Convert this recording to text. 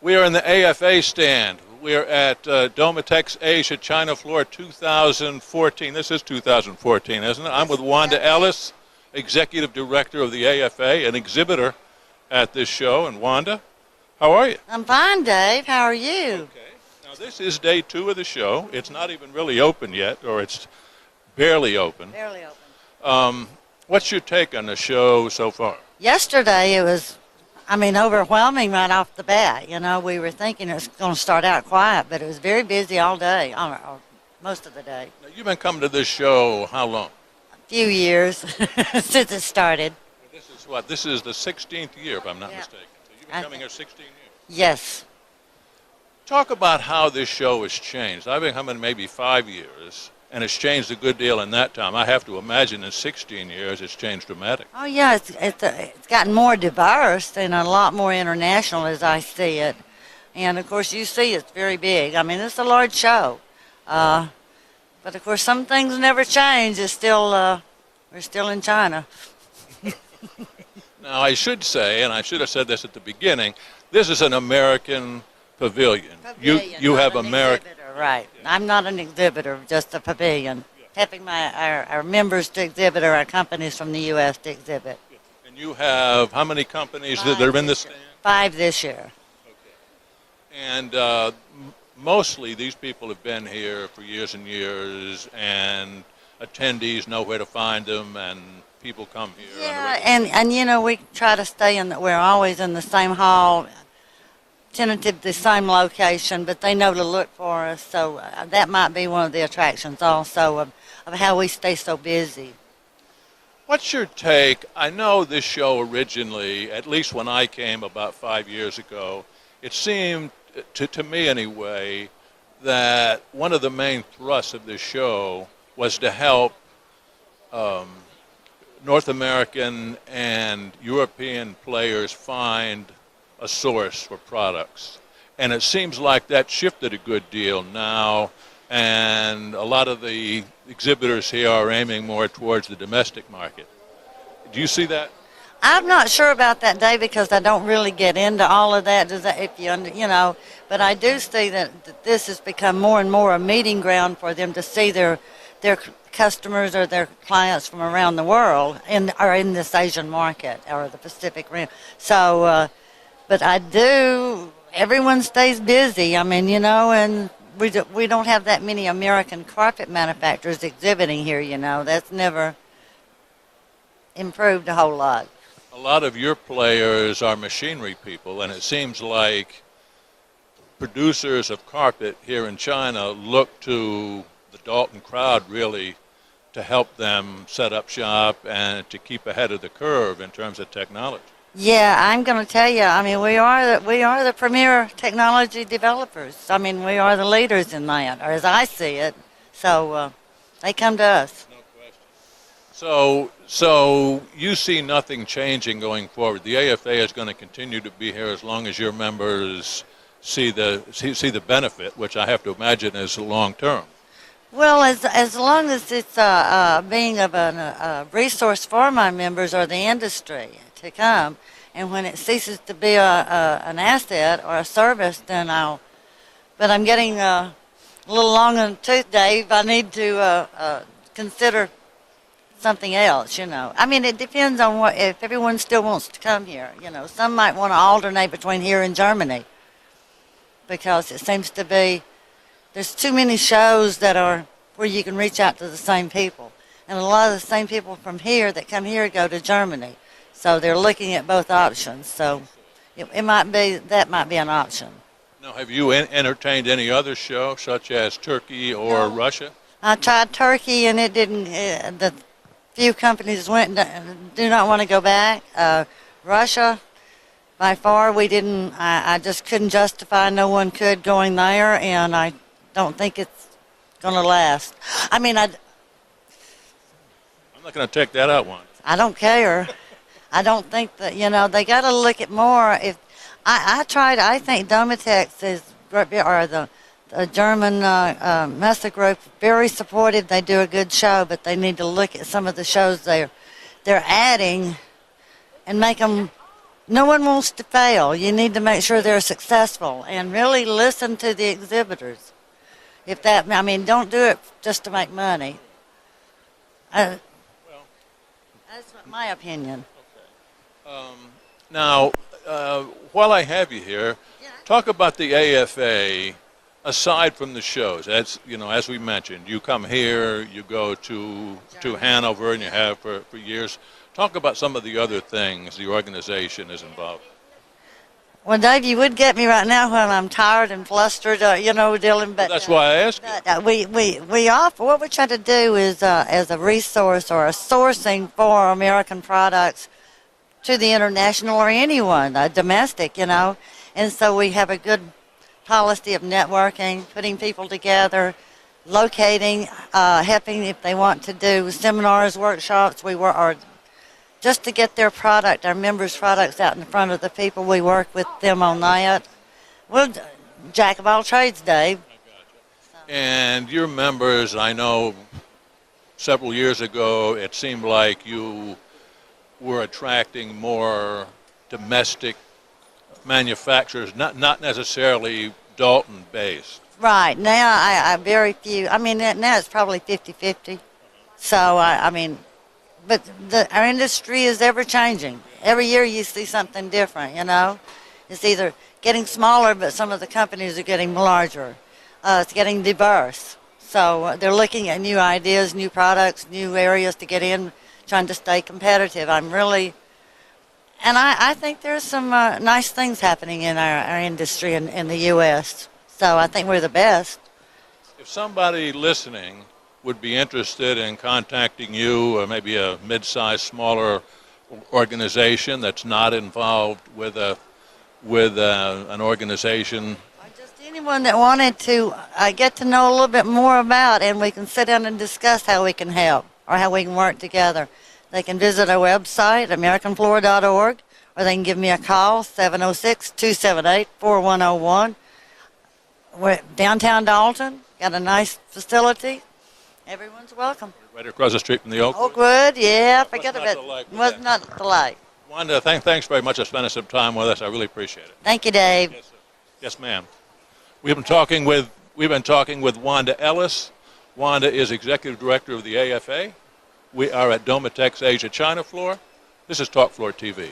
We are in the AFA stand. We're at Domatex Asia China Floor 2014. This is 2014, isn't it? I'm with Wanda Ellis, Executive Director of the AFA, an exhibitor at this show. And Wanda, how are you? I'm fine, Dave. How are you? Okay. Now, this is day 2 of the show. It's not even really open yet, or it's barely open. Barely open. What's your take on the show so far? Yesterday it was, overwhelming right off the bat. We were thinking it was going to start out quiet, but it was very busy all day, or most of the day. Now, you've been coming to this show how long? A few years since it started. This is what? This is the 16th year, if I'm not mistaken. So you've been coming here 16 years? Yes. Talk about how this show has changed. I've been coming maybe 5 years, and it's changed a good deal in that time. I have to imagine in 16 years it's changed dramatically. Oh, yeah, it's gotten more diverse and a lot more international as I see it. And, of course, you see it's very big. It's a large show. But, of course, some things never change. It's still, we're still in China. Now, I should say, and I should have said this at the beginning, this is an American pavilion. You have American. Right. I'm not an exhibitor, just a pavilion. Helping our members to exhibit or our companies from the U.S. to exhibit. And you have how many companies that are in the stand? 5 this year. Okay. And mostly these people have been here for years and years, and attendees know where to find them, and people come here. Yeah, and we try to stay we're always in the same hall, tentative the same location, but they know to look for us, so that might be one of the attractions also of how we stay so busy. What's your take? I know this show originally, at least when I came about 5 years ago, it seemed, to me anyway, that one of the main thrusts of this show was to help North American and European players find a source for products. And it seems like that shifted a good deal now, and a lot of the exhibitors here are aiming more towards the domestic market. Do you see that? I'm not sure about that, Dave, because I don't really get into all of that. But I do see that this has become more and more a meeting ground for them to see their customers or their clients from around the world are in this Asian market or the Pacific Rim. So. But everyone stays busy, and we don't have that many American carpet manufacturers exhibiting here, That's never improved a whole lot. A lot of your players are machinery people, and it seems like producers of carpet here in China look to the Dalton crowd, really, to help them set up shop and to keep ahead of the curve in terms of technology. Yeah, I'm going to tell you, we are the premier technology developers. We are the leaders in that, or as I see it. So they come to us. No question. So you see nothing changing going forward. The AFA is going to continue to be here as long as your members see the benefit, which I have to imagine is long term. Well, as long as it's being of a resource for my members or the industry to come, and when it ceases to be an asset or a service, then but I'm getting a little long in the tooth, Dave. I need to consider something else, it depends on if everyone still wants to come here. Some might want to alternate between here and Germany, because it seems to be there's too many shows that are where you can reach out to the same people. And a lot of the same people from here that come here go to Germany. So they're looking at both options. So that might be an option. Now, have you entertained any other show, such as Turkey or Russia? I tried Turkey, and it didn't. The few companies went do not want to go back. Russia, by far, we didn't. I just couldn't justify. No one could going there, and I don't think it's going to last. I'm not going to take that out one. I don't care. I don't think that, they got to look at more. If I think Domatex is, or the German Messe group, very supportive. They do a good show, but they need to look at some of the shows they're adding and make them no one wants to fail. You need to make sure they're successful and really listen to the exhibitors. If that, I mean, don't do it just to make money. That's my opinion. Now, while I have you here, talk about the AFA aside from the shows. As you know, as we mentioned, you come here, you go to Hanover, and you have for years. Talk about some of the other things the organization is involved in. Well, Dave, you would get me right now when I'm tired and flustered, Dylan. But That's why I asked you. We offer, what we try to do is as a resource or a sourcing for American products to the international or anyone, domestic, And so we have a good policy of networking, putting people together, locating, helping if they want to do seminars, workshops. Or just to get their product, our members' products out in front of the people. We work with them on that. We're jack of all trades, Dave. And your members, I know several years ago, it seemed like you were attracting more domestic manufacturers, not necessarily Dalton-based. Right. Now, I very few. I mean, now it's probably 50-50. So, but our industry is ever changing. Every year you see something different, It's either getting smaller, but some of the companies are getting larger. It's getting diverse. So they're looking at new ideas, new products, new areas to get in, trying to stay competitive. I think there's some nice things happening in our industry in the U.S. So I think we're the best. If somebody listening would be interested in contacting you, or maybe a mid-sized, smaller organization that's not involved with an organization, Or just anyone that wanted to get to know a little bit more about, and we can sit down and discuss how we can help or how we can work together. They can visit our website, AmericanFloor.org, or they can give me a call, 706-278-4101. We're at downtown Dalton, got a nice facility. Everyone's welcome. Right across the street from the Oakwood. Oakwood, yeah, forget about it. Was not the light. Wanda, thanks very much for spending some time with us. I really appreciate it. Thank you, Dave. Yes, sir. Yes, ma'am. We've been talking with Wanda Ellis. Wanda is executive director of the AFA. We are at Domatex Asia China Floor. This is Talk Floor TV.